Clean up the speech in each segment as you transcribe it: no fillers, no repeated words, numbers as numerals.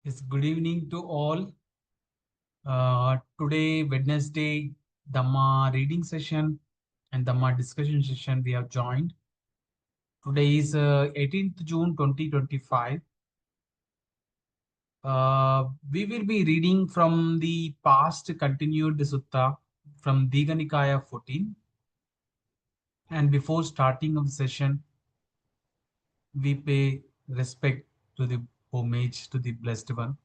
Yes, good evening to all. Today, Wednesday, Dhamma reading session and Dhamma discussion session we have joined. Today is 18th June 2025. We will be reading from the past continued sutta from Dīgha Nikāya 14. And before starting of the session, we pay respect to the homage to the Blessed One.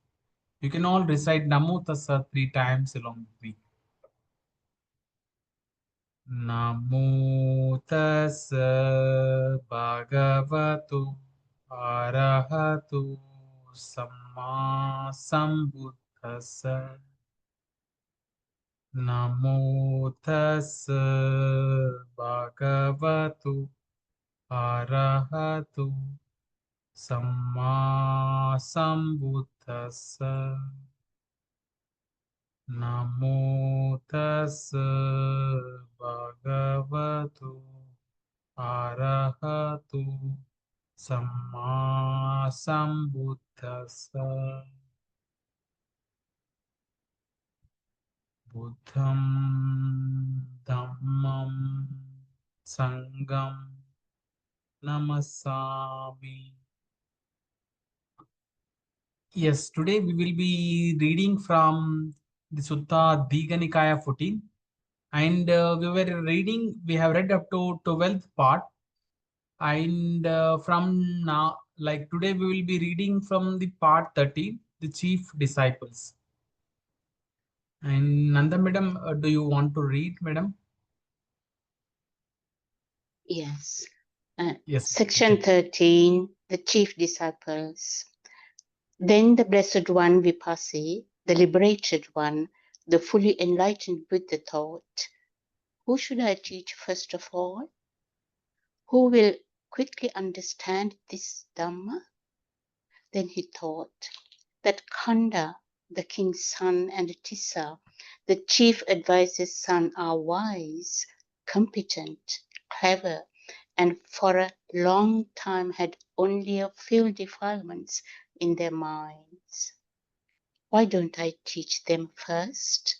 You can all recite Namo Tassa 3 times along with me. Namo tassa bhagavato arahato samma sambuddhassa. Namo tassa bhagavato arahato samma sambuddhassa. Namo tassa bhagavato arahato samma sambuddhassa. Buddham dhammam sangham namasami. Yes, today we will be reading from the Sutta Dīgha Nikāya 14. And we have read up to 12th part. And from now, like today, we will be reading from the part 13, the chief disciples. And Nanda madam, do you want to read, madam? Yes. Yes. Section 13, the chief disciples. Then the Blessed One Vipassī, the liberated one, the fully enlightened Buddha thought, who should I teach first of all? Who will quickly understand this Dhamma? Then he thought that Khaṇḍa, the king's son, and Tissa, the chief advisor's son, are wise, competent, clever, and for a long time had only a few defilements in their minds. Why don't I teach them first?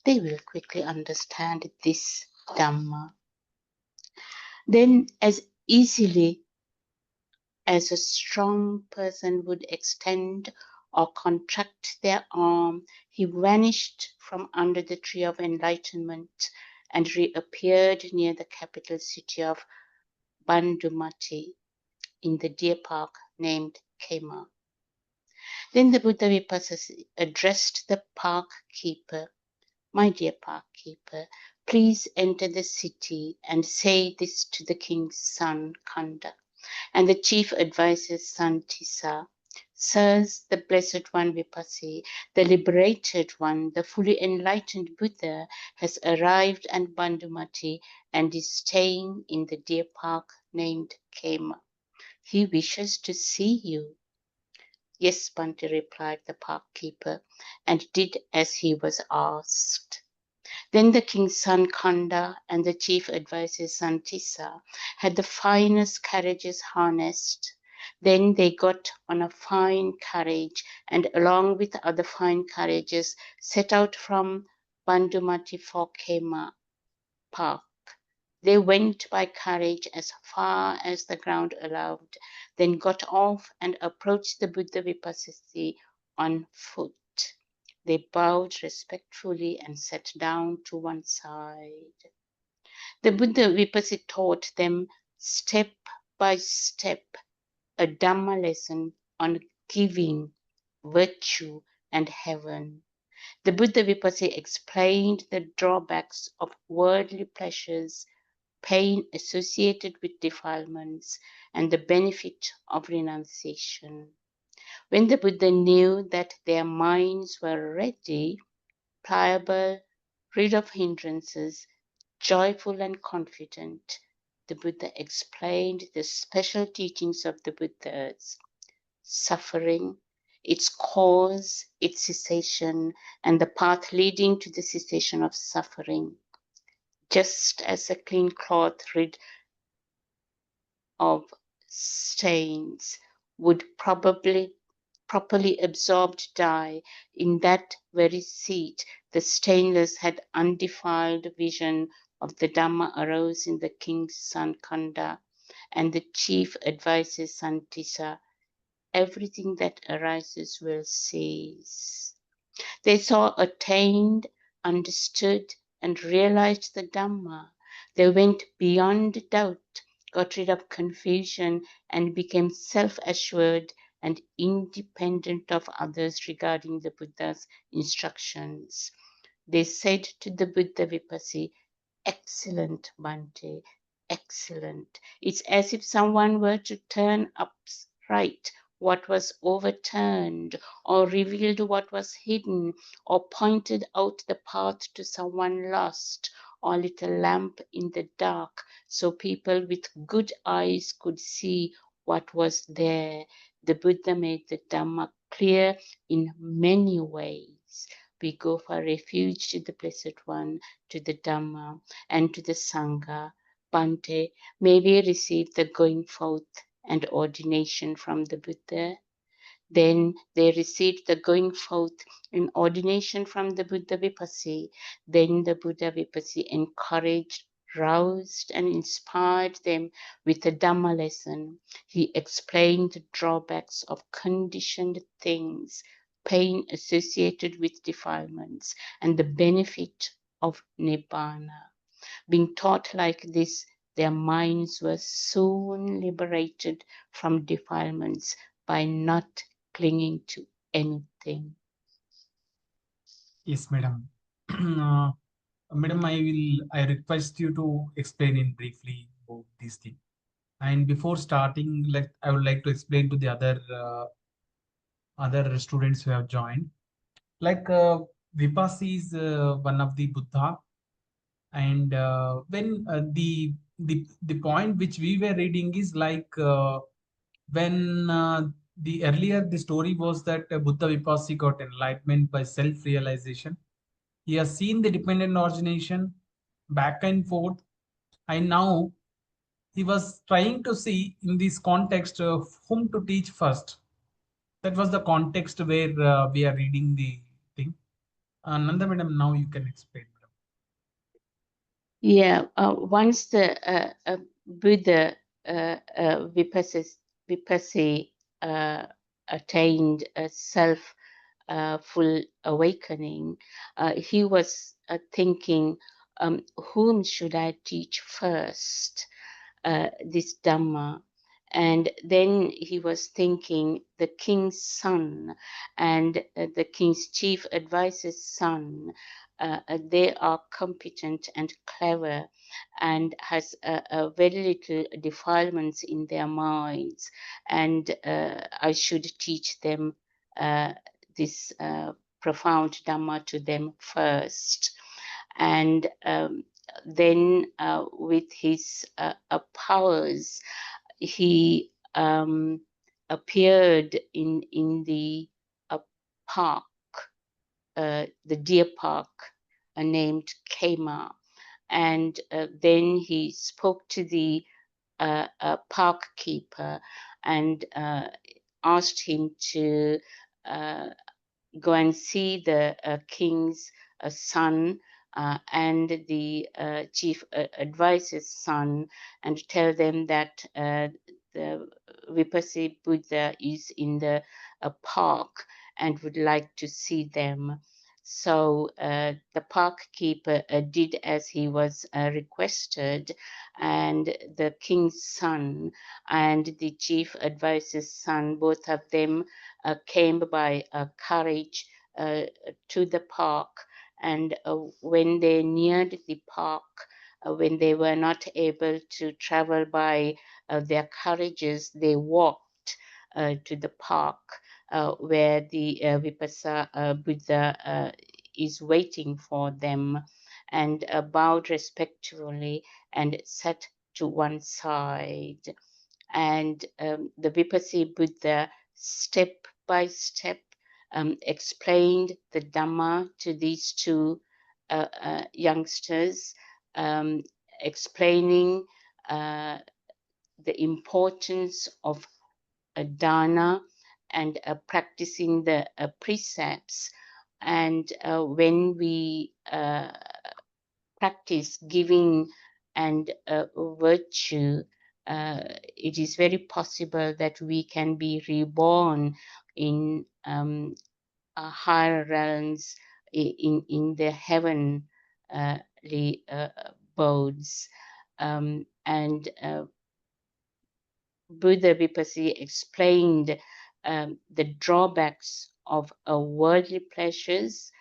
They will quickly understand this Dhamma. Then, as easily as a strong person would extend or contract their arm, he vanished from under the tree of enlightenment and reappeared near the capital city of Bandhumatī in the deer park named Khaṇḍa. Then the Buddha Vipassī addressed the park keeper, my dear park keeper, please enter the city and say this to the king's son Khaṇḍa and the chief advisor's son Tissa. Sirs, the Blessed One Vipassī, the liberated one, the fully enlightened Buddha, has arrived at Bandhumatī and is staying in the deer park named Khaṇḍa. He wishes to see you. Yes, Bhante, replied the park keeper, and did as he was asked. Then the king's son Khaṇḍa and the chief advisor's son Tissa had the finest carriages harnessed. Then they got on a fine carriage and along with other fine carriages set out from Bandhumatī for Khaṇḍa park. They went by carriage as far as the ground allowed, then got off and approached the Buddha Vipassī on foot. They bowed respectfully and sat down to one side. The Buddha Vipassī taught them step by step a Dhamma lesson on giving, virtue, and heaven. The Buddha Vipassī explained the drawbacks of worldly pleasures, pain associated with defilements, and the benefit of renunciation. When the Buddha knew that their minds were ready, pliable, rid of hindrances, joyful and confident, the Buddha explained the special teachings of the Buddhas, suffering, its cause, its cessation, and the path leading to the cessation of suffering. Just as a clean cloth rid of stains would probably properly absorbed dye. In that very seat, the stainless had undefiled vision of the Dhamma arose in the king's son Khaṇḍa, and the chief advises son Tissa, everything that arises will cease. They saw, attained, understood, and realized the Dhamma. They went beyond doubt, got rid of confusion, and became self-assured and independent of others regarding the Buddha's instructions. They said to the Buddha Vipassī, "Excellent, Bhante, excellent." It's as if someone were to turn upright what was overturned, or revealed what was hidden, or pointed out the path to someone lost, or lit a lamp in the dark so people with good eyes could see what was there. The Buddha made the Dhamma clear in many ways. We go for refuge to the Blessed One, to the Dhamma, and to the Saṅgha. Bhante, may we receive the going forth and ordination from the Buddha. Then they received the going forth and ordination from the Buddha Vipassī. Then the Buddha Vipassī encouraged, roused, and inspired them with a Dhamma lesson. He explained the drawbacks of conditioned things, pain associated with defilements, and the benefit of Nibbana. Being taught like this, their minds were soon liberated from defilements by not clinging to anything. Yes, madam. Madam, I request you to explain in briefly about this thing. And before starting, I would like to explain to the other students who have joined. Vipassī is one of the Buddha, and when the point which we were reading is when the earlier the story was that Buddha Vipassī got enlightenment by self-realization. He has seen the dependent origination back and forth, and now he was trying to see in this context of whom to teach first. That was the context where we are reading the thing. Nanda madam, now you can explain. Yeah, once the Buddha Vipassī attained a full awakening, he was thinking, whom should I teach first this Dhamma? And then he was thinking the king's son and the king's chief advisor's son. They are competent and clever and has very little defilements in their minds, and I should teach them this profound Dhamma to them first. And then with his powers, he appeared in the park, the deer park, named Kema, and then he spoke to the park keeper and asked him to go and see the king's son and the chief advisor's son, and tell them that the Vipassī Buddha is in the park and would like to see them. So the park keeper did as he was requested, and the king's son and the chief advisor's son, both of them came by carriage to the park. And when they neared the park, when they were not able to travel by their carriages, they walked to the park where the Vipassā Buddha is waiting for them, and bowed respectfully and sat to one side. And the Vipassī Buddha, step by step, explained the Dhamma to these two youngsters, explaining the importance of dana and practicing the precepts. And when we practice giving and virtue, it is very possible that we can be reborn in higher realms, in the heavenly abodes. And Buddha Vipassī explained the drawbacks of worldly pleasures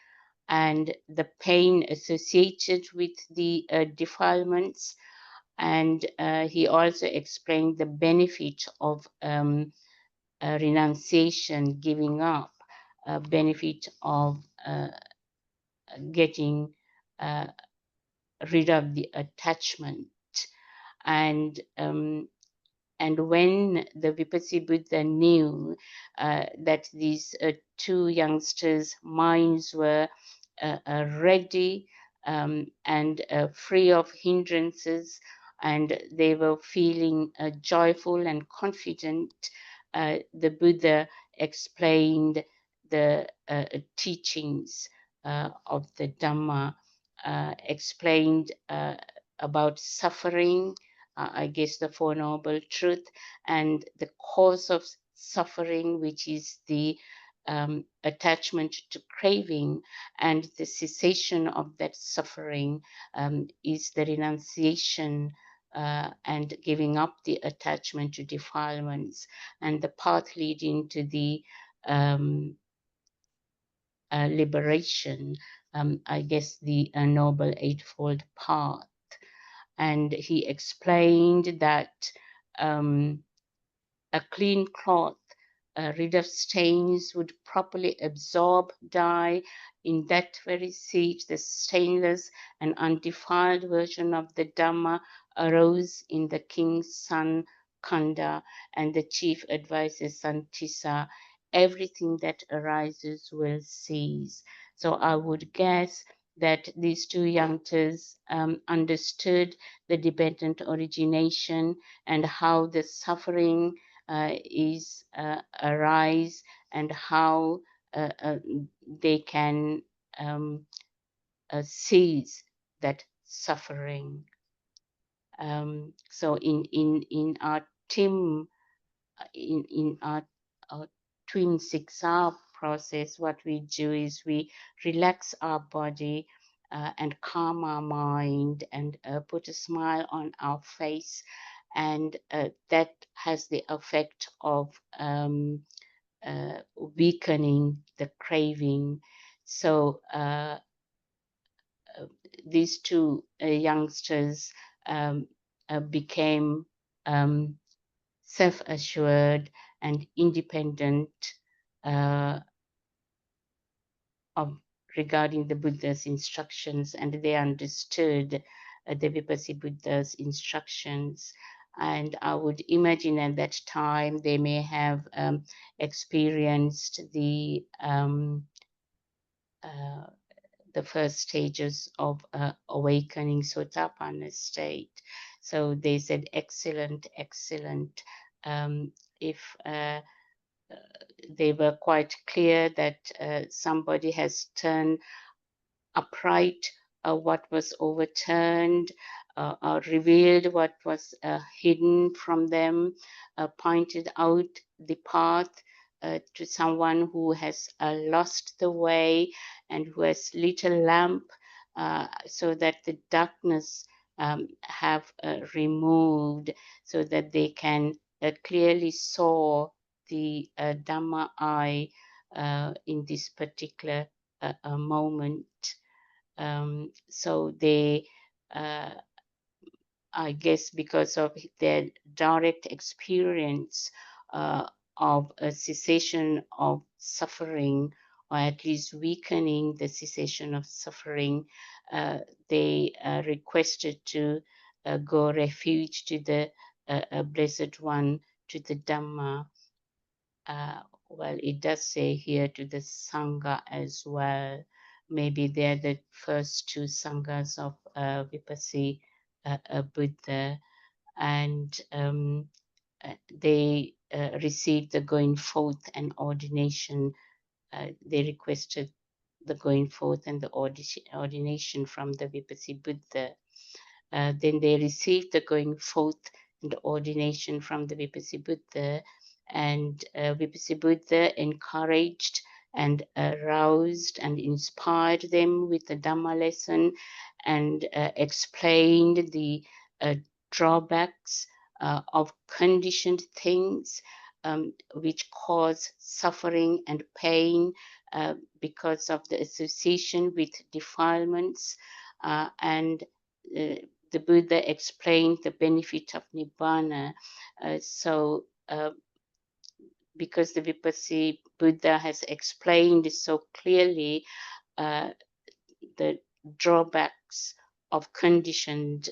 and the pain associated with the defilements. And he also explained the benefit of renunciation, giving up, benefit of getting rid of the attachment. And when the Vipassī Buddha knew that these two youngsters' minds were ready and free of hindrances, and they were feeling joyful and confident, the Buddha explained the teachings of the Dhamma, explained about suffering, I guess the Four Noble Truth, and the cause of suffering, which is the attachment to craving, and the cessation of that suffering is the renunciation and giving up the attachment to defilements, and the path leading to the liberation, I guess the Noble Eightfold Path. And he explained that a clean cloth rid of stains would properly absorb dye. In that very seat, the stainless and undefiled version of the Dhamma arose in the king's son Khaṇḍa and the chief advisor's son Tissa. Everything that arises will cease. So I would guess that these two youngsters understood the dependent origination and how the suffering is arise, and how they can seize that suffering. So in our team, in our twin 6R process, what we do is we relax our body and calm our mind and put a smile on our face, and that has the effect of weakening the craving. So these two youngsters became self-assured and independent regarding the Buddha's instructions, and they understood the Vipassī Buddha's instructions. And I would imagine at that time they may have experienced the first stages of awakening, Sotapanna state. So they said, excellent, excellent. If they were quite clear that somebody has turned upright what was overturned, revealed what was hidden from them, pointed out the path to someone who has lost the way and who has lit a lamp so that the darkness have removed, so that they can clearly saw the Dhamma eye in this particular moment. So they, I guess, because of their direct experience of a cessation of suffering, or at least weakening the cessation of suffering, they requested to go refuge to the Blessed One, to the Dhamma. Well, it does say here to the Saṅgha as well. Maybe they're the first two Saṅghas of Vipassī Buddha, and they received the going forth and ordination. They requested the going forth and the ordination from the Vipassī Buddha. Then they received the going forth and the ordination from the Vipassī Buddha, and Vipassī Buddha encouraged and aroused and inspired them with the Dhamma lesson, and explained the drawbacks of conditioned things, which cause suffering and pain because of the association with defilements, and the Buddha explained the benefit of Nibbana. Because the Vipassī Buddha has explained so clearly the drawbacks of conditioned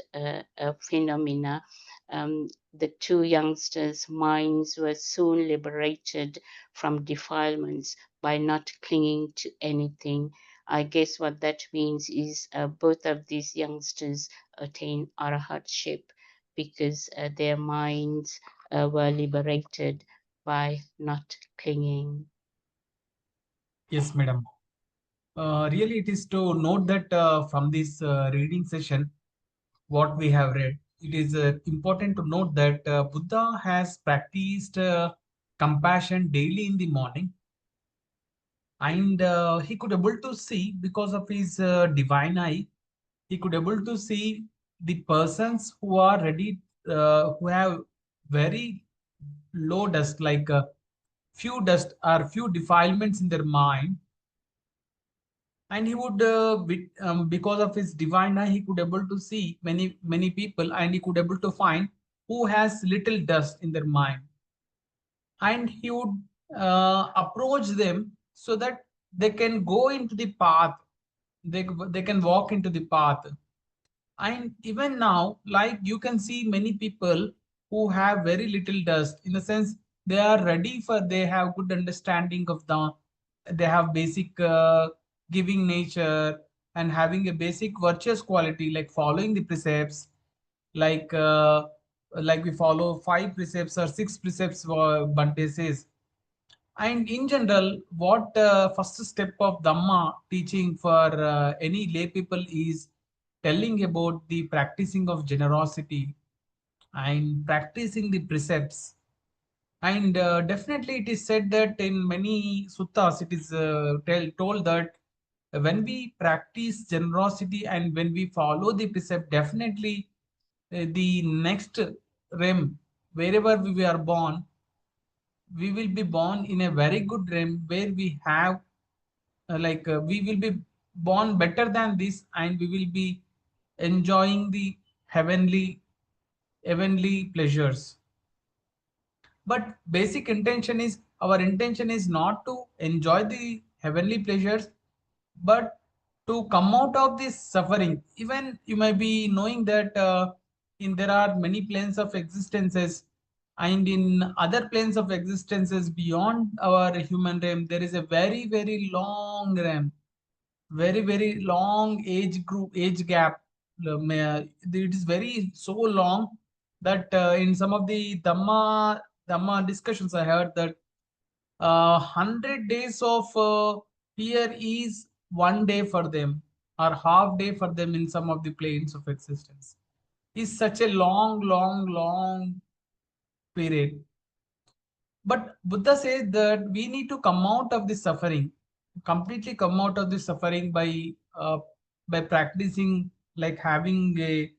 phenomena, the two youngsters' minds were soon liberated from defilements by not clinging to anything. I guess what that means is both of these youngsters attained arahatship because their minds were liberated by not clinging. Yes, madam. Really, it is to note that from this reading session, what we have read, it is important to note that Buddha has practiced compassion daily in the morning, and he could able to see, because of his divine eye, he could able to see the persons who are ready, who have very low dust, like few dust or few defilements in their mind, and he would because of his divine eye, he could able to see many people, and he could able to find who has little dust in their mind, and he would approach them so that they can go into the path, they can walk into the path. And even now, like you can see many people who have very little dust, in the sense they are ready for, they have good understanding of the, they have basic giving nature, and having a basic virtuous quality, like following the precepts, like like we follow 5 precepts or 6 precepts, Bante says. And in general, what first step of Dhamma teaching for any lay people is telling about the practicing of generosity and practicing the precepts. And definitely, it is said that in many suttas, it is told that when we practice generosity and when we follow the precept, definitely the next realm, wherever we are born, we will be born in a very good realm where we have we will be born better than this, and we will be enjoying the heavenly pleasures. But basic intention is, our intention is not to enjoy the heavenly pleasures, but to come out of this suffering. Even you may be knowing that in there are many planes of existences, and in other planes of existences beyond our human realm, there is a very long realm, very long age gap. It is very so long that in some of the Dhamma discussions, I heard that 100 days of here is 1 day for them, or half day for them in some of the planes of existence. Is such a long period. But Buddha says that we need to come out of this suffering, completely come out of this suffering by practicing, like having a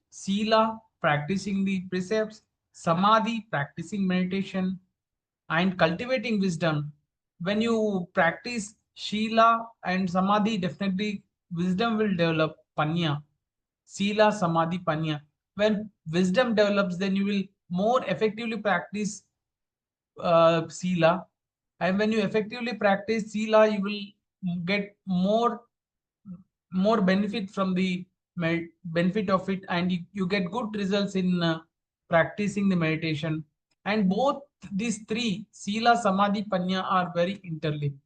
sila, practicing the precepts, samadhi, practicing meditation, and cultivating wisdom. When you practice shila and samadhi, definitely wisdom will develop, panya. Sila, samadhi, panya. When wisdom develops, then you will more effectively practice sila, and when you effectively practice sila, you will get more benefit from the benefit of it, and you get good results in practicing the meditation. And both these three, sila, samadhi, panya, are very interlinked.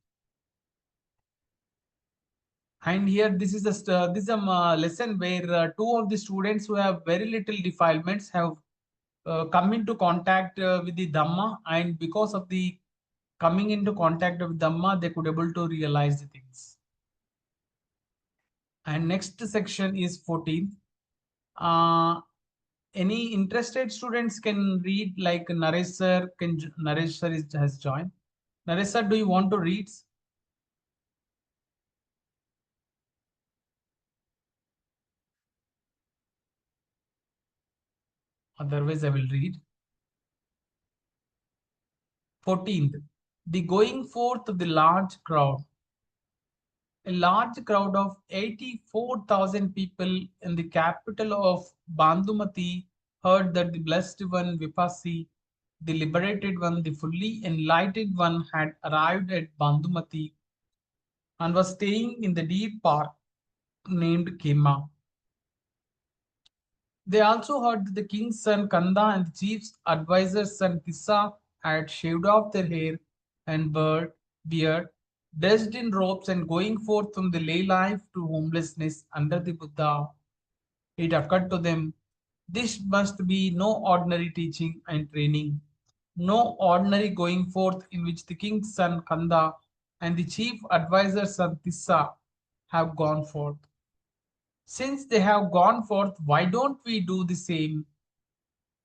And here, this is a lesson where two of the students who have very little defilements have come into contact with the Dhamma, and because of the coming into contact with Dhamma, they could able to realize the things. And next section is 14th. Any interested students can read, like Naresh sir, has joined. Naresh sir, do you want to read? Otherwise, I will read. 14th, the going forth of the large crowd. A large crowd of 84,000 people in the capital of Bandhumatī heard that the blessed one, Vipassī, the liberated one, the fully enlightened one, had arrived at Bandhumatī and was staying in the deep park named Kema. They also heard that the king's son Khaṇḍa and the chief's advisor's son Tissa had shaved off their hair and beard, dressed in robes and going forth from the lay life to homelessness under the Buddha. It occurred to them, this must be no ordinary teaching and training, no ordinary going forth in which the king's son Khaṇḍa and the chief advisor's son Tissa have gone forth. Since they have gone forth, why don't we do the same?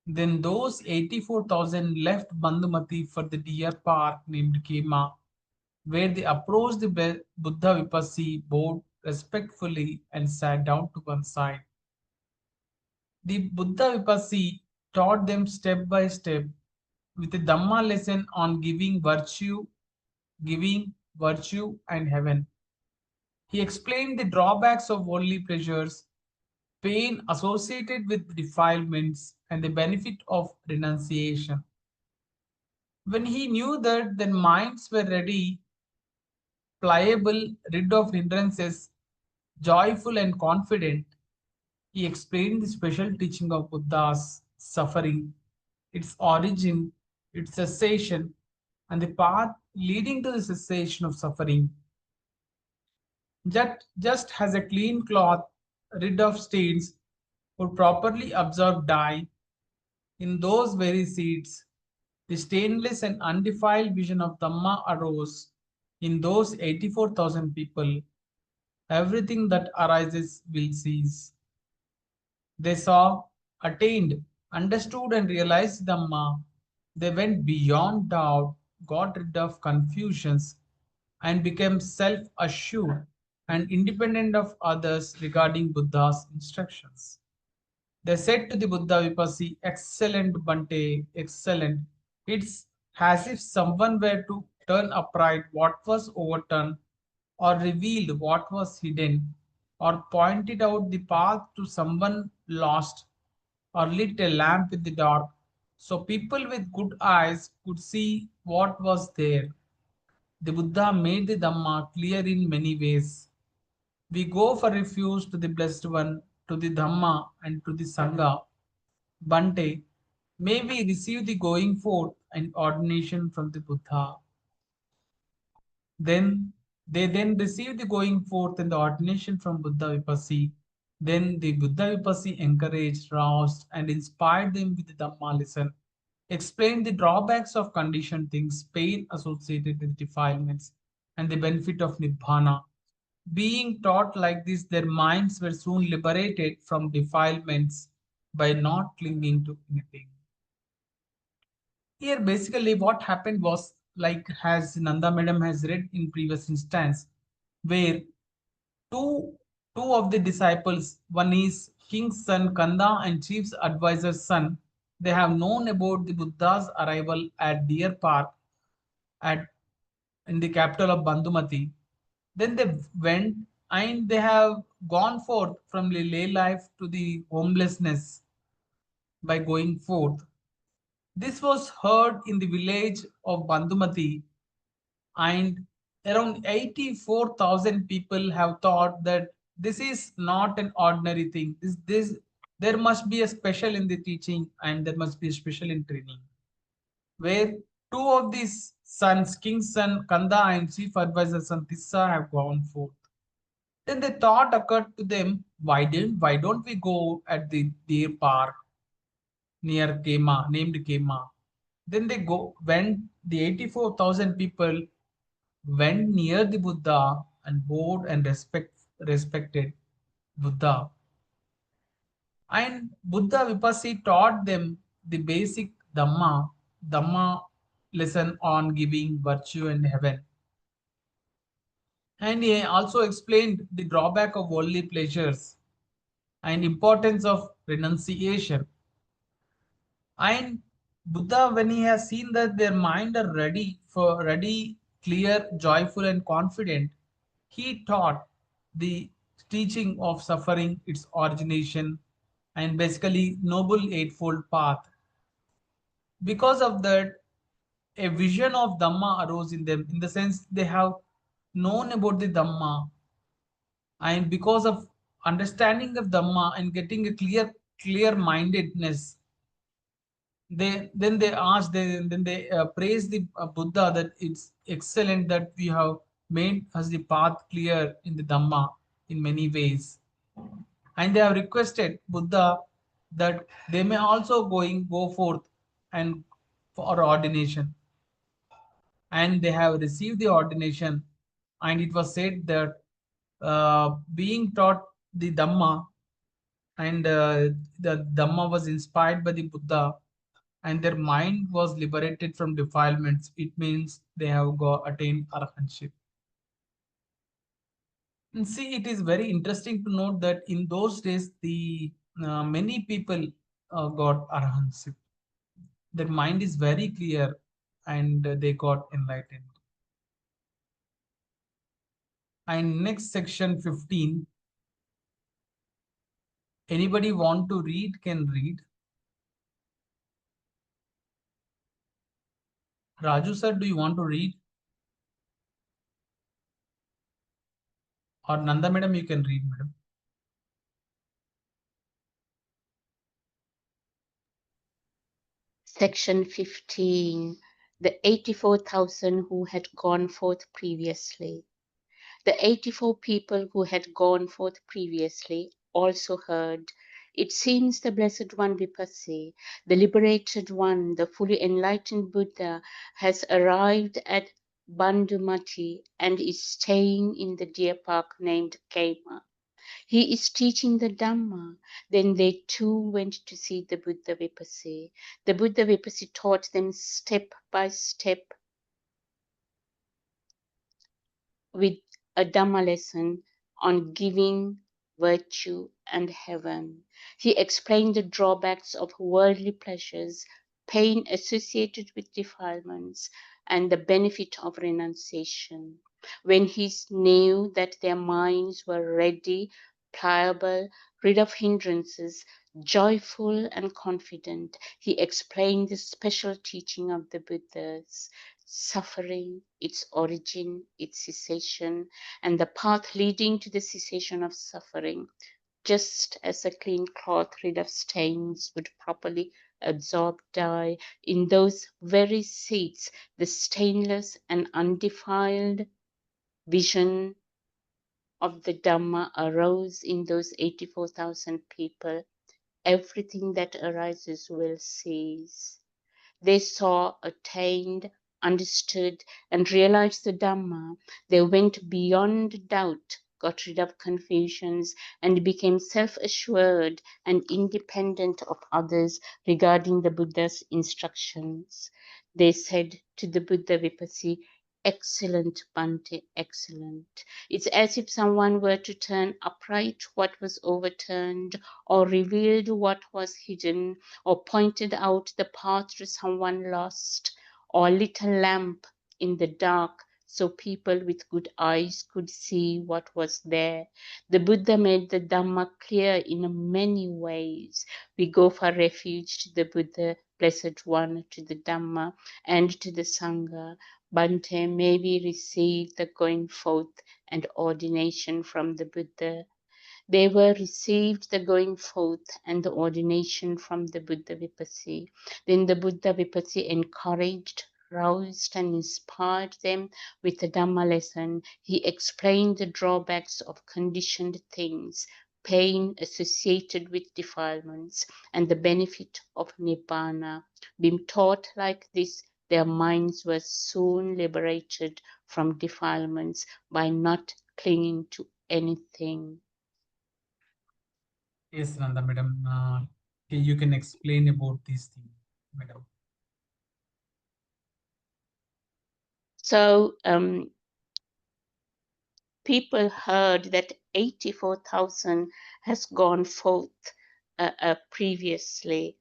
Then those 84,000 left Bandhumatī for the deer park named Kema, where they approached the Buddha Vipassī, bowed respectfully and sat down to one side. The Buddha Vipassī taught them step by step with a Dhamma lesson on giving, virtue, and heaven. He explained the drawbacks of worldly pleasures, pain associated with defilements, and the benefit of renunciation. When he knew that their minds were ready, pliable, rid of hindrances, joyful and confident, he explained the special teaching of Buddha's suffering, its origin, its cessation, and the path leading to the cessation of suffering. Just as a clean cloth rid of stains would properly absorb dye, in those very seeds, the stainless and undefiled vision of Dhamma arose in those 84,000 people. Everything that arises will cease. They saw, attained, understood, and realized Dhamma. They went beyond doubt, got rid of confusions, and became self-assured and independent of others regarding Buddha's instructions. They said to the Buddha Vipassī, excellent Bhante, excellent. It's as if someone were to turn upright what was overturned, or revealed what was hidden, or pointed out the path to someone lost, or lit a lamp in the dark, so people with good eyes could see what was there. The Buddha made the Dhamma clear in many ways. We go for refuge to the Blessed One, to the Dhamma, and to the Saṅgha. Bhante, may we receive the going forth and ordination from the Buddha. Then they received the going forth and the ordination from Buddha Vipassī. Then the Buddha Vipassī encouraged, roused, and inspired them with the Dhamma lesson, explained the drawbacks of conditioned things, pain associated with defilements, and the benefit of Nibbana. Being taught like this, their minds were soon liberated from defilements by not clinging to anything. Here, basically, what happened was, like as Nanda Madam has read in previous instance, where two of the disciples, one is king's son Khaṇḍa and chief's advisor's son, they have known about the Buddha's arrival at Deer Park in the capital of Bandhumatī. Then they went and they have gone forth from the lay life to the homelessness by going forth. This was heard in the village of Bandhumatī, and around 84,000 people have thought that this is not an ordinary thing. There must be a special in the teaching and there must be a special in training. Where two of these sons, king's son Khaṇḍa and chief advisor son Tissa, have gone forth. Then the thought occurred to them, why don't we go at the deer park? near Kema, named Kema. Then the 84,000 people went near the Buddha and bowed and respected Buddha. And Buddha Vipassī taught them the basic Dhamma lesson on giving, virtue, and heaven. And he also explained the drawback of worldly pleasures and importance of renunciation. And Buddha, when he has seen that their mind are ready, clear, joyful, and confident, he taught the teaching of suffering, its origination, and basically noble eightfold path. Because of that, a vision of Dhamma arose in them, in the sense they have known about the Dhamma, and because of understanding of Dhamma and getting a clear mindedness, they praise the Buddha that it's excellent that we have made us the path clear in the Dhamma in many ways, and they have requested Buddha that they may also go forth and for ordination, and they have received the ordination. And it was said that being taught the Dhamma, and the Dhamma was inspired by the Buddha, and their mind was liberated from defilements. It means they have attained arahantship. And see, it is very interesting to note that in those days, the many people got arahantship. Their mind is very clear, and they got enlightened. And next, section 15. Anybody want to read can read. Raju sir, do you want to read? Or Nanda madam, you can read, madam. Section 15. The 84,000 who had gone forth previously. The 84 people who had gone forth previously also heard. It seems the Blessed One Vipassī, the liberated one, the fully enlightened Buddha, has arrived at Bandhumatī and is staying in the deer park named Kema. He is teaching the Dhamma. Then they too went to see the Buddha Vipassī. The Buddha Vipassī taught them step by step with a Dhamma lesson on giving, virtue, and heaven. He explained the drawbacks of worldly pleasures, pain associated with defilements, and the benefit of renunciation. When he knew that their minds were ready, pliable, rid of hindrances, joyful and confident, he explained the special teaching of the Buddhas, suffering, its origin, its cessation, and the path leading to the cessation of suffering, just as a clean cloth rid of stains would properly absorb dye. In those very seats, the stainless and undefiled vision of the Dhamma arose in those 84,000 people. Everything that arises will cease. They saw, attained, understood, and realized the Dhamma. They went beyond doubt, got rid of confusions, and became self-assured and independent of others regarding the Buddha's instructions. They said to the Buddha Vipassī, "Excellent, Bhante, excellent." It's as if someone were to turn upright what was overturned, or revealed what was hidden, or pointed out the path to someone lost, or lit a lamp in the dark so people with good eyes could see what was there. The Buddha made the Dhamma clear in many ways. We go for refuge to the Buddha, Blessed One, to the Dhamma, and to the Saṅgha. Bhante, may we receive the going forth and ordination from the Buddha. They were received the going forth and the ordination from the Buddha Vipassī. Then the Buddha Vipassī encouraged, roused, and inspired them with the Dhamma lesson. He explained the drawbacks of conditioned things, pain associated with defilements, and the benefit of Nibbana. Being taught like this, their minds were soon liberated from defilements by not clinging to anything. Yes, Nanda madam. You can explain about these things, madam. So people heard that 84,000 has gone forth previously.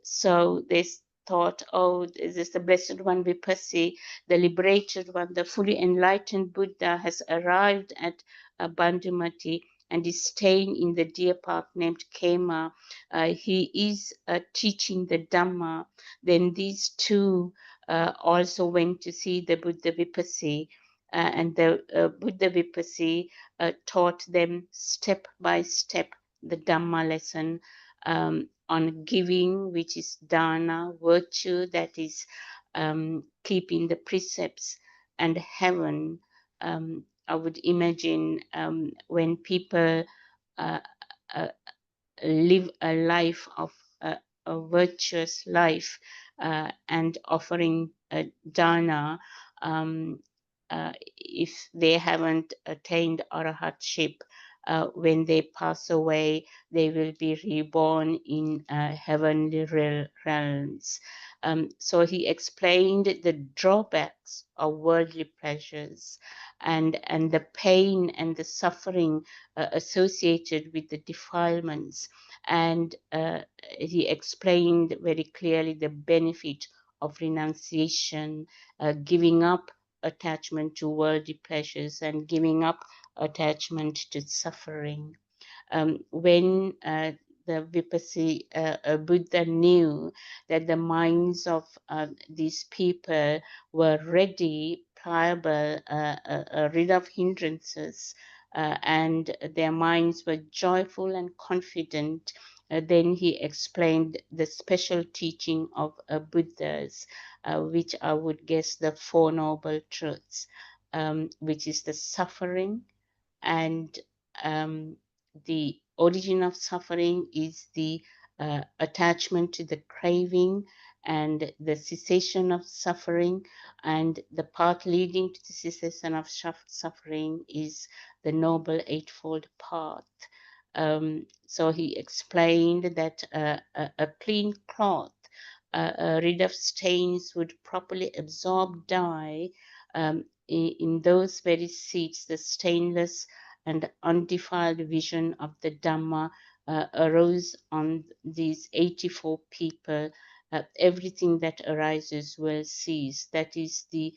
So they thought, oh, this is the Blessed One Vipassī, the liberated one, the fully enlightened Buddha has arrived at Bandhumatī and is staying in the deer park named Khema. He is teaching the Dhamma. Then these two also went to see the Buddha Vipassī. And the Buddha Vipassī taught them step by step the Dhamma lesson on giving, which is dana, virtue, that is keeping the precepts, and heaven. I would imagine when people uh, uh, live a life of a virtuous life and offering dana, if they haven't attained arahatship, when they pass away, they will be reborn in heavenly realms. So he explained the drawbacks of worldly pleasures and the pain and the suffering associated with the defilements. And he explained very clearly the benefit of renunciation, giving up attachment to worldly pleasures and giving up attachment to suffering. When the Vipassī Buddha knew that the minds of these people were ready, pliable, rid of hindrances, and their minds were joyful and confident, then he explained the special teaching of Buddhas, which I would guess the Four Noble Truths, which is the suffering, and the origin of suffering is the attachment to the craving, and the cessation of suffering, and the path leading to the cessation of suffering is the Noble Eightfold Path. So he explained that a clean cloth rid of stains would properly absorb dye. In those very seats, the stainless and undefiled vision of the Dhamma arose on these 84 people. Everything that arises will cease. That is the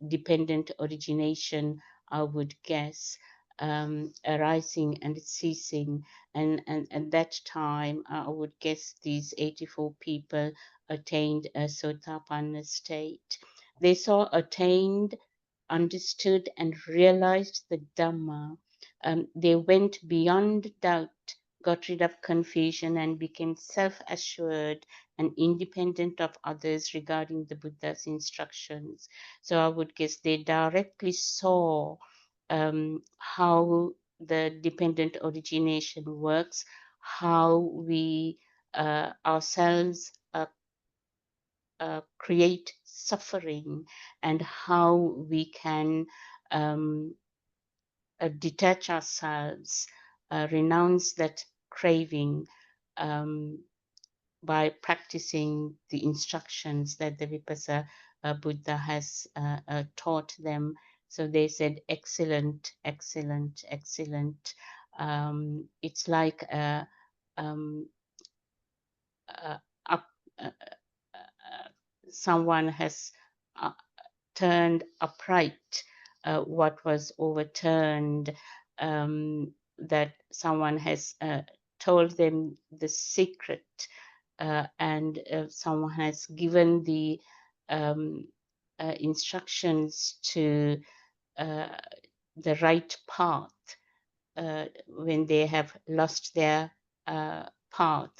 dependent origination, I would guess, arising and ceasing. And at that time, I would guess these 84 people attained a Sotapanna state. They saw attained, understood, and realized the Dhamma. They went beyond doubt, got rid of confusion, and became self-assured and independent of others regarding the Buddha's instructions. So I would guess they directly saw how the dependent origination works, how we ourselves create suffering, and how we can detach ourselves, renounce that craving by practicing the instructions that the Vipassā Buddha has taught them. So they said, excellent, excellent, excellent. It's like up, someone has turned upright what was overturned, that someone has told them the secret, and someone has given the instructions to the right path when they have lost their path.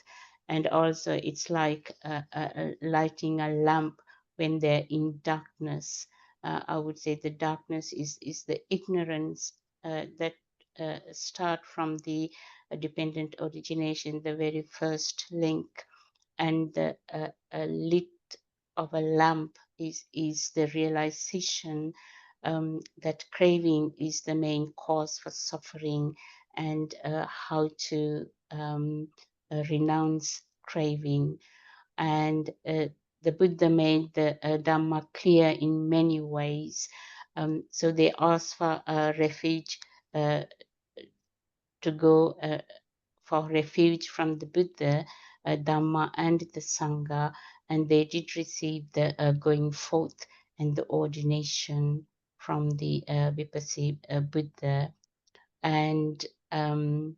And also it's like lighting a lamp when they're in darkness. I would say the darkness is the ignorance that start from the dependent origination, the very first link, and the lit of a lamp is the realization that craving is the main cause for suffering, and how to renounce craving. And the Buddha made the Dhamma clear in many ways. So they asked for a refuge, to go for refuge from the Buddha, Dhamma, and the Saṅgha, and they did receive the going forth and the ordination from the Vipassī Buddha. And the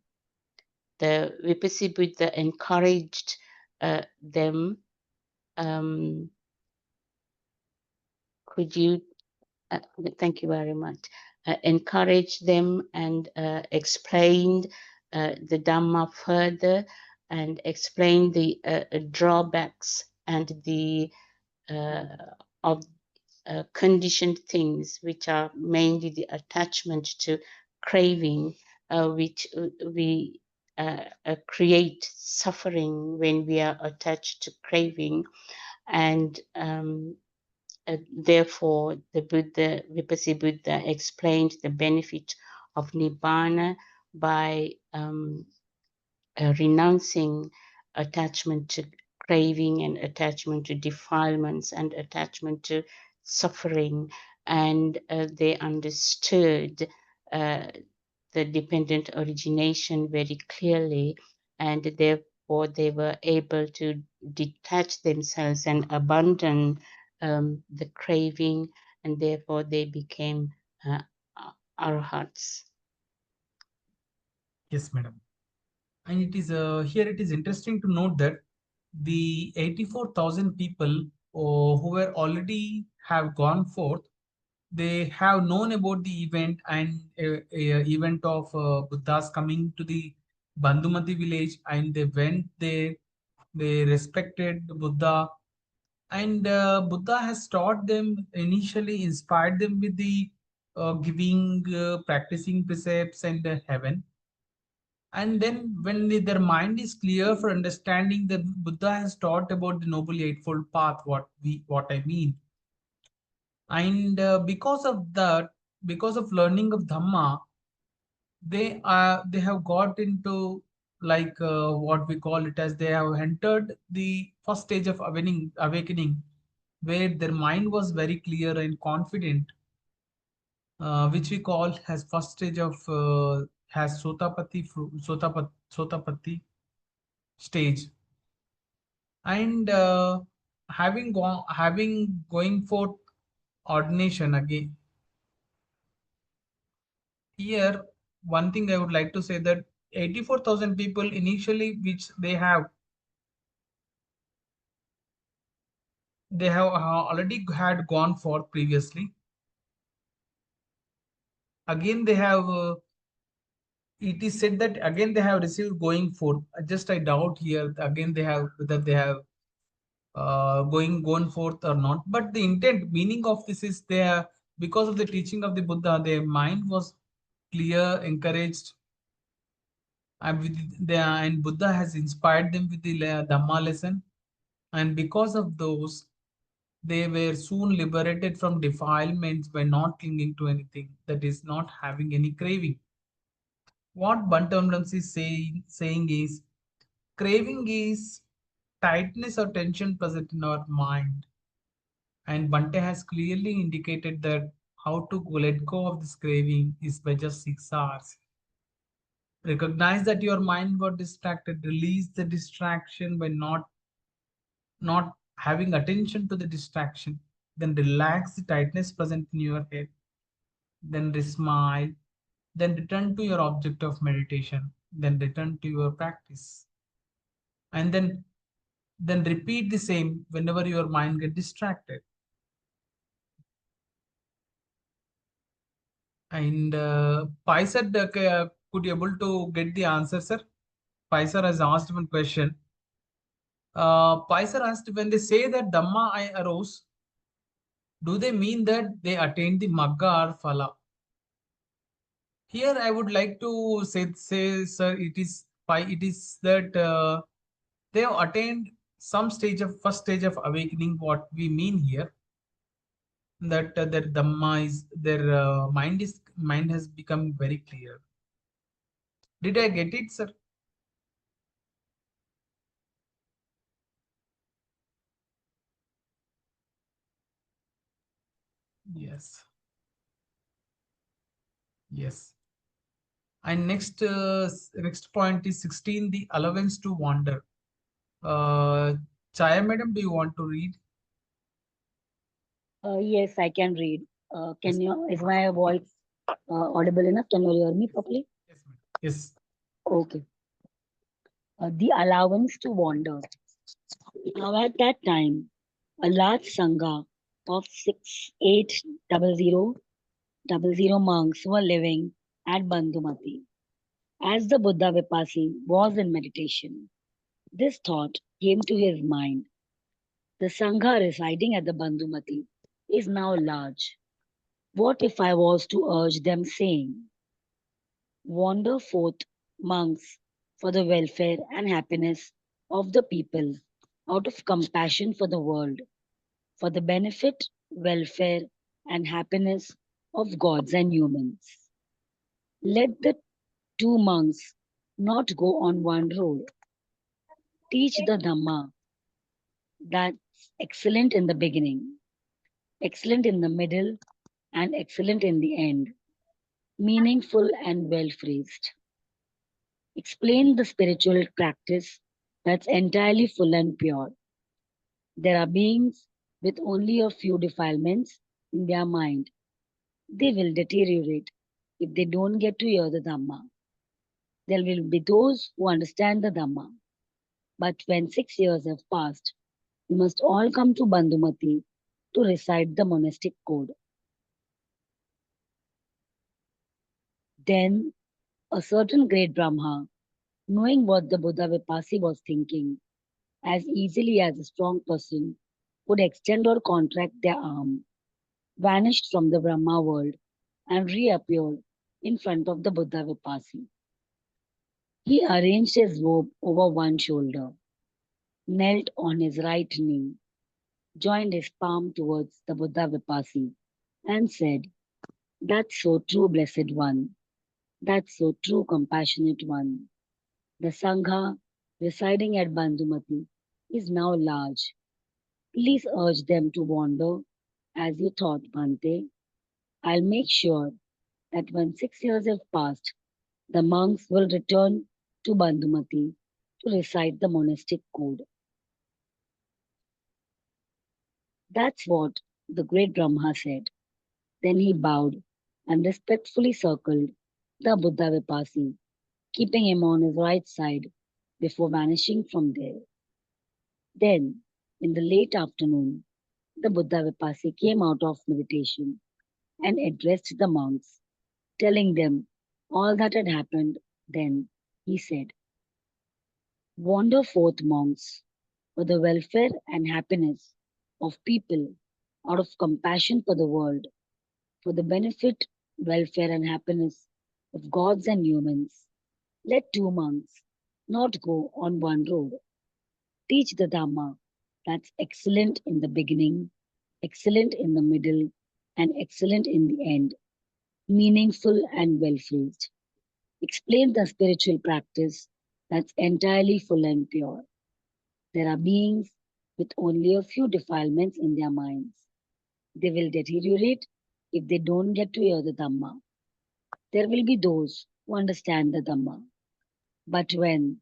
Vipassī Buddha encouraged them. Could you, thank you very much, encouraged them and explained the Dhamma further, and explained the drawbacks and the of conditioned things, which are mainly the attachment to craving, which we create suffering when we are attached to craving. And therefore, the Buddha, Vipassī Buddha, explained the benefit of Nibbana by renouncing attachment to craving and attachment to defilements and attachment to suffering. And they understood the dependent origination very clearly, and therefore they were able to detach themselves and abandon the craving, and therefore they became arhats. Yes, madam. And it is here it is interesting to note that the 84,000 people who were already have gone forth, they have known about the event and event of Buddhas coming to the Bandhumatī village, and they went there, they respected the Buddha, and Buddha has taught them, initially inspired them with the giving, practicing precepts and heaven. And then when their mind is clear for understanding that Buddha has taught about the Noble Eightfold Path, what I mean. And because of that, because of learning of Dhamma, they have got into, like what we call it as, they have entered the first stage of awakening, where their mind was very clear and confident, which we call as first stage of has Sotapatti stage. And having going for ordination again. Here, one thing I would like to say that 84,000 people initially, which they have already had gone forth previously. Again, they have. It is said that again they have received going forth. Just I doubt here again they have whether they have gone forth or not. But the intent, meaning of this is there, because of the teaching of the Buddha, their mind was clear, encouraged, and Buddha has inspired them with the Dhamma lesson. And because of those, they were soon liberated from defilements by not clinging to anything, that is, not having any craving. What Bandhumatī is saying is, craving is tightness or tension present in our mind. And Bante has clearly indicated that how to let go of this craving is by just 6 hours. Recognize that your mind got distracted, release the distraction by not having attention to the distraction. Then relax the tightness present in your head. Then smile. Then return to your object of meditation. Then return to your practice. And then repeat the same whenever your mind gets distracted. And Paisar, could you able to get the answer, sir? Paisar has asked one question. Paisar asked, when they say that Dhamma I arose, do they mean that they attained the Magga or Phala? Here I would like to say, sir, it is that they have attained some stage of first stage of awakening. What we mean here, that their Dhamma is their mind has become very clear. Did I get it, sir? Yes. Yes. And next point is 16, the allowance to wander. Uh, Chaya madam, do you want to read? Yes, I can read. Yes. Can you, is my voice audible enough? Can you hear me properly? Yes, madam. Yes. Okay. The allowance to wander. Now, at that time, a large Saṅgha of 6800 monks were living at Bandhumatī. As the Buddha Vipassī was in meditation, this thought came to his mind. The Saṅgha residing at the Bandhumatī is now large. What if I was to urge them, saying, wander forth, monks, for the welfare and happiness of the people, out of compassion for the world, for the benefit, welfare, and happiness of gods and humans. Let the two monks not go on one road. Teach the Dhamma that's excellent in the beginning, excellent in the middle, and excellent in the end, meaningful and well phrased. Explain the spiritual practice that's entirely full and pure. There are beings with only a few defilements in their mind. They will deteriorate if they don't get to hear the Dhamma. There will be those who understand the Dhamma. But when 6 years have passed, you must all come to Bandhumatī to recite the monastic code. Then a certain great Brahma, knowing what the Buddha Vipassī was thinking, as easily as a strong person would extend or contract their arm, vanished from the Brahma world and reappeared in front of the Buddha Vipassī. He arranged his robe over one shoulder, knelt on his right knee, joined his palm towards the Buddha Vipassī, and said, that's so true, blessed one. That's so true, compassionate one. The Saṅgha residing at Bandhumatī is now large. Please urge them to wander as you thought, Bhante. I'll make sure that when 6 years have passed, the monks will return to Bandhumatī to recite the monastic code. That's what the great Brahma said. Then he bowed and respectfully circled the Buddha Vipassī, keeping him on his right side before vanishing from there. Then, in the late afternoon, the Buddha Vipassī came out of meditation and addressed the monks, telling them all that had happened. Then he said, wander forth, monks, for the welfare and happiness of people, out of compassion for the world, for the benefit, welfare, and happiness of gods and humans. Let two monks not go on one road. Teach the Dhamma that's excellent in the beginning, excellent in the middle, and excellent in the end, meaningful and well phrased. Explain the spiritual practice that's entirely full and pure. There are beings with only a few defilements in their minds. They will deteriorate if they don't get to hear the Dhamma. There will be those who understand the Dhamma. But when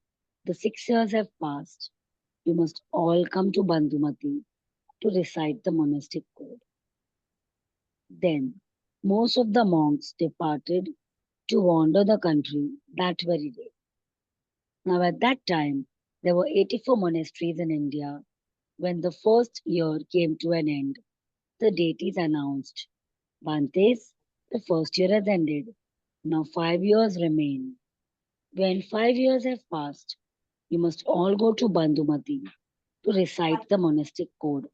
the 6 years have passed, you must all come to Bandhumatī to recite the monastic code. Then most of the monks departed to wander the country that very day. Now at that time, there were 84 monasteries in India. When the first year came to an end, the deities announced, Bhantes, the first year has ended. Now 5 years remain. When 5 years have passed, you must all go to Bandhumatī to recite the monastic code.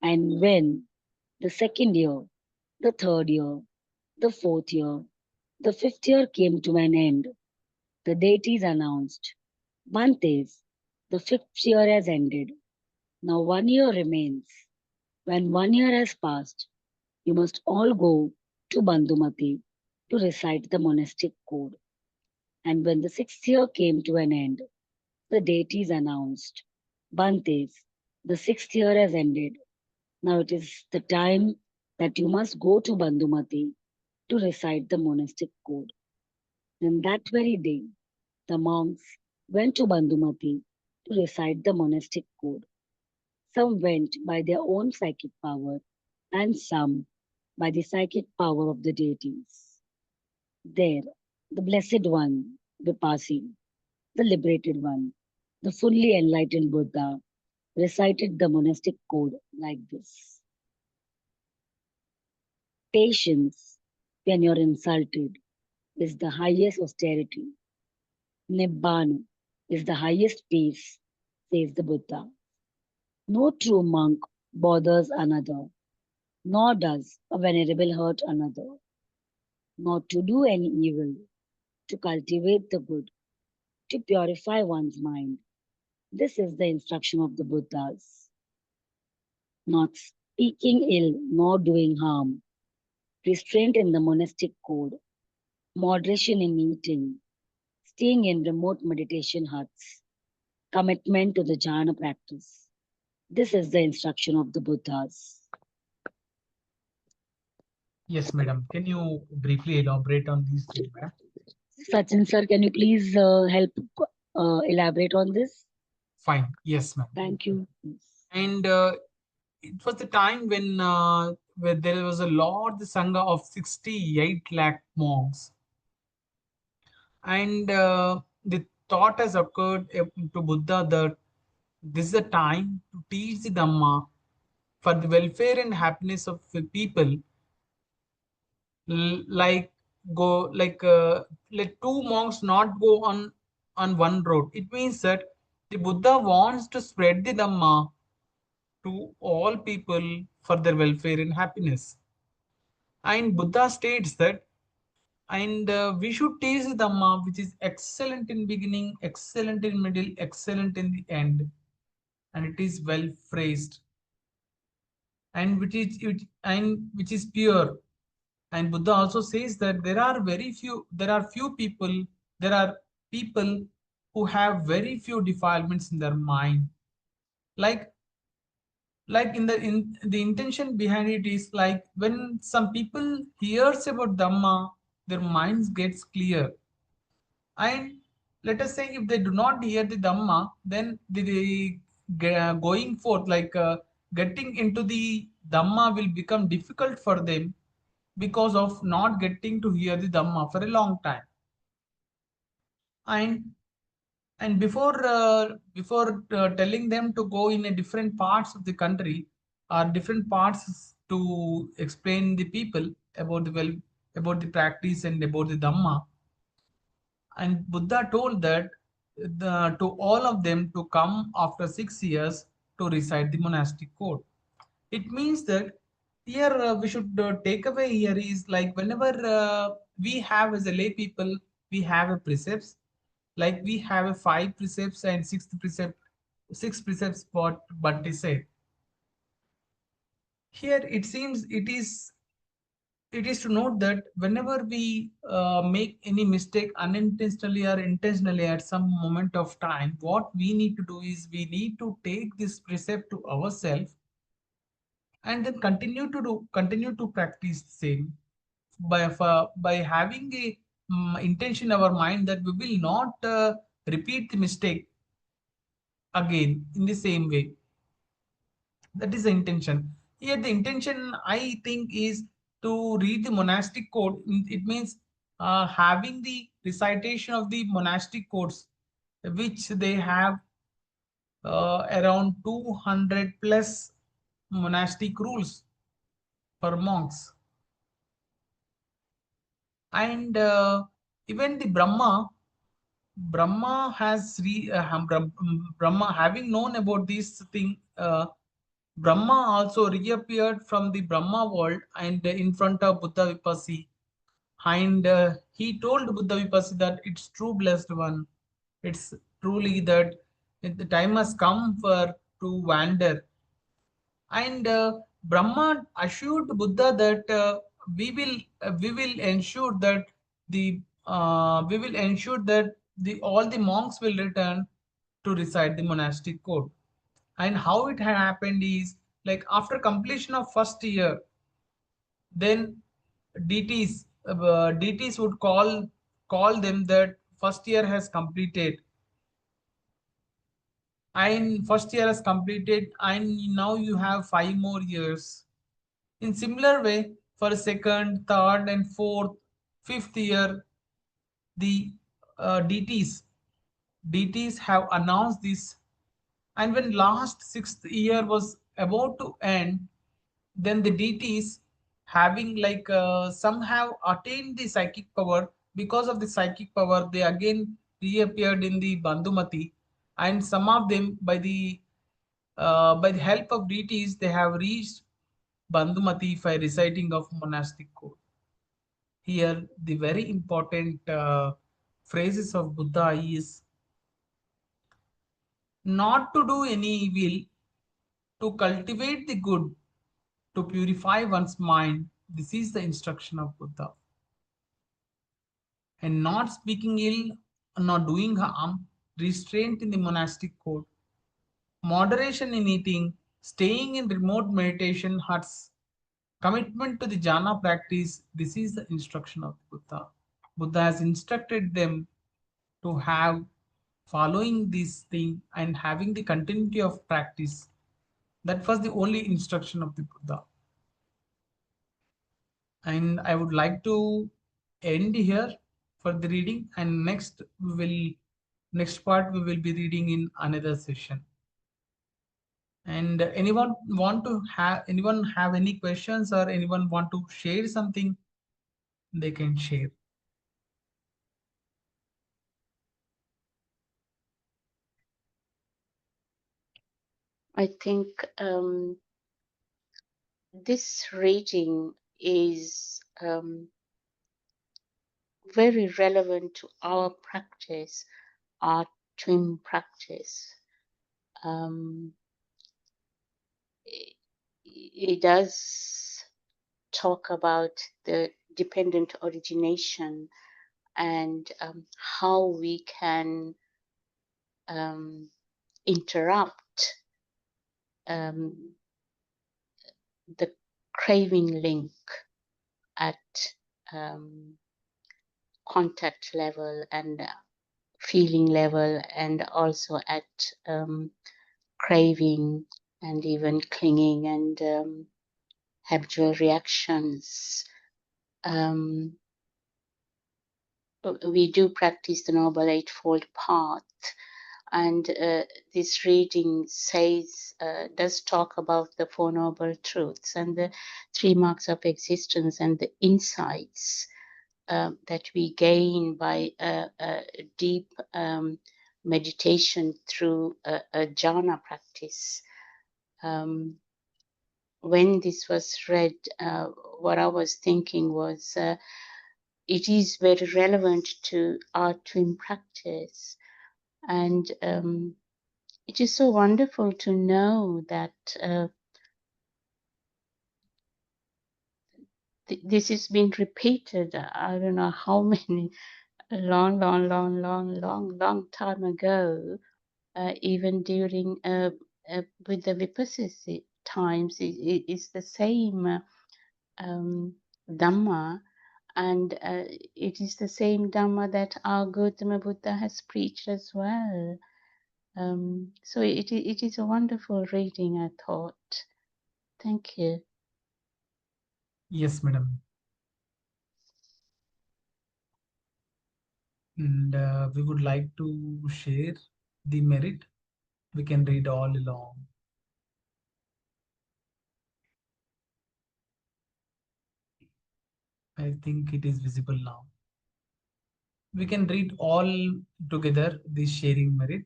And when the second year, the third year, the fourth year, The 5th year came to an end. The deities announced, Bhantes, the 5th year has ended. Now 1 year remains. When 1 year has passed, you must all go to Bandhumatī to recite the monastic code. And when the 6th year came to an end, the deities announced, Bhantes, the 6th year has ended. Now it is the time that you must go to Bandhumatī to recite the monastic code. Then that very day, the monks went to Bandhumatī to recite the monastic code. Some went by their own psychic power and some by the psychic power of the deities. There, the Blessed One, Vipassī, the liberated one, the fully enlightened Buddha, recited the monastic code like this. Patience, when you're insulted, is the highest austerity. Nibbana is the highest peace, says the Buddha. No true monk bothers another, nor does a venerable hurt another. Not to do any evil, to cultivate the good, to purify one's mind. This is the instruction of the Buddhas. Not speaking ill nor doing harm, restraint in the monastic code, moderation in eating, staying in remote meditation huts, commitment to the jhana practice. This is the instruction of the Buddhas. Yes, madam. Can you briefly elaborate on these things, ma'am? Sachin sir, can you please help elaborate on this? Fine. Yes, ma'am. Thank you. And it was the time when where there was a Lord, the Saṅgha of 68 lakh monks. And the thought has occurred to Buddha that this is a time to teach the Dhamma for the welfare and happiness of the people. Like let two monks not go on one road. It means that the Buddha wants to spread the Dhamma to all people for their welfare and happiness. And Buddha states that, and we should teach the Dhamma which is excellent in beginning, excellent in middle, excellent in the end, and it is well phrased, and which is pure. And Buddha also says that there are people who have very few defilements in their mind. Like in the intention behind it is like when some people hears about Dhamma, their minds gets clear. And let us say if they do not hear the Dhamma, then going forth, getting into the Dhamma will become difficult for them because of not getting to hear the Dhamma for a long time. And before telling them to go in a different parts of the country or different parts to explain the people about about the practice and about the Dhamma, and Buddha told that to all of them to come after 6 years to recite the monastic code. It means that here we should take away here is like whenever we have as a lay people, we have a precepts, like we have a 5 precepts and six precepts what Bhante said. Here it seems it is to note that whenever we make any mistake unintentionally or intentionally at some moment of time, what we need to do is we need to take this precept to ourselves and then continue to practice the same by having a intention in our mind that we will not repeat the mistake again in the same way. That is the intention. Here the intention I think is to read the monastic code. It means having the recitation of the monastic codes, which they have around 200 plus monastic rules for monks. And even the Brahma has Brahma having known about this thing. Brahma also reappeared from the Brahma world and in front of Buddha Vipassī And he told Buddha Vipassī that it's true, blessed one. It's truly that the time has come for to wander. And Brahma assured Buddha that we will ensure that the all the monks will return to recite the monastic code. And how it had happened is, like, after completion of first year, then deities would call them that first year has completed, and first year has completed, and now you have 5 more years. In similar way, for second, third, and fourth, fifth year, the deities have announced this. And when last sixth year was about to end, then the deities, having like some have attained the psychic power, because of the psychic power they again reappeared in the Bandhumatī, and some of them by the help of deities they have reached Bandhumatī by reciting of monastic code. Here the very important phrases of Buddha is not to do any evil, to cultivate the good, to purify one's mind. This is the instruction of Buddha. And not speaking ill, not doing harm, restraint in the monastic code, moderation in eating, staying in remote meditation huts, commitment to the jhana practice. This is the instruction of Buddha. Buddha has instructed them to have following this thing and having the continuity of practice. That was the only instruction of the Buddha. And I would like to end here for the reading, and next part we will be reading in another session. And anyone have any questions, or anyone want to share something, they can share. I think this reading is very relevant to our practice, our twin practice. It does talk about the dependent origination and how we can interrupt the craving link at contact level and feeling level, and also at craving and even clinging and habitual reactions. We do practice the Noble Eightfold Path, and this reading does talk about the Four Noble Truths and the three marks of existence and the insights that we gain by a deep meditation through a jhana practice. When this was read, what I was thinking was it is very relevant to our twin practice. And it is so wonderful to know that this has been repeated. I don't know how many, long time ago, even during with the Vipassī times, it's the same Dhamma, and it is the same Dhamma that our Gautama Buddha has preached as well. So it is a wonderful reading, I thought. Thank you. Yes, madam. And we would like to share the merit. We can read all along. I think it is visible now. We can read all together this sharing merit.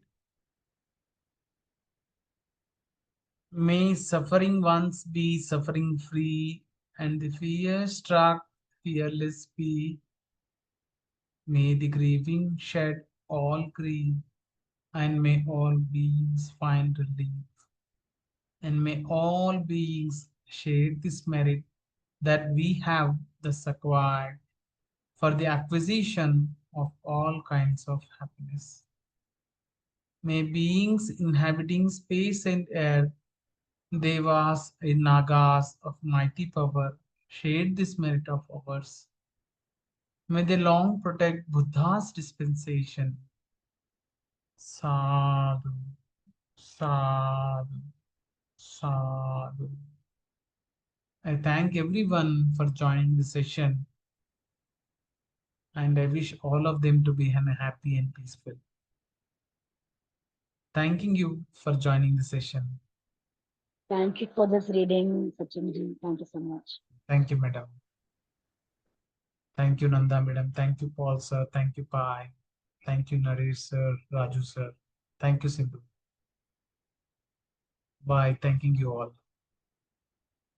May suffering ones be suffering free, and the fear struck fearless be. May the grieving shed all grief, and may all beings find relief. And may all beings share this merit that we have thus acquired for the acquisition of all kinds of happiness. May beings inhabiting space and air, devas and nagas of mighty power, share this merit of ours. May they long protect Buddha's dispensation. Sadhu, sadhu, sadhu. I thank everyone for joining the session, and I wish all of them to be happy and peaceful. Thanking you for joining the session. Thank you for this reading, Sachinji. Thank you so much. Thank you, madam. Thank you, Nanda, madam. Thank you, Paul, sir. Thank you, Pai. Thank you, Naresh, sir, Raju, sir. Thank you, Sindhu. Bye. Thanking you all.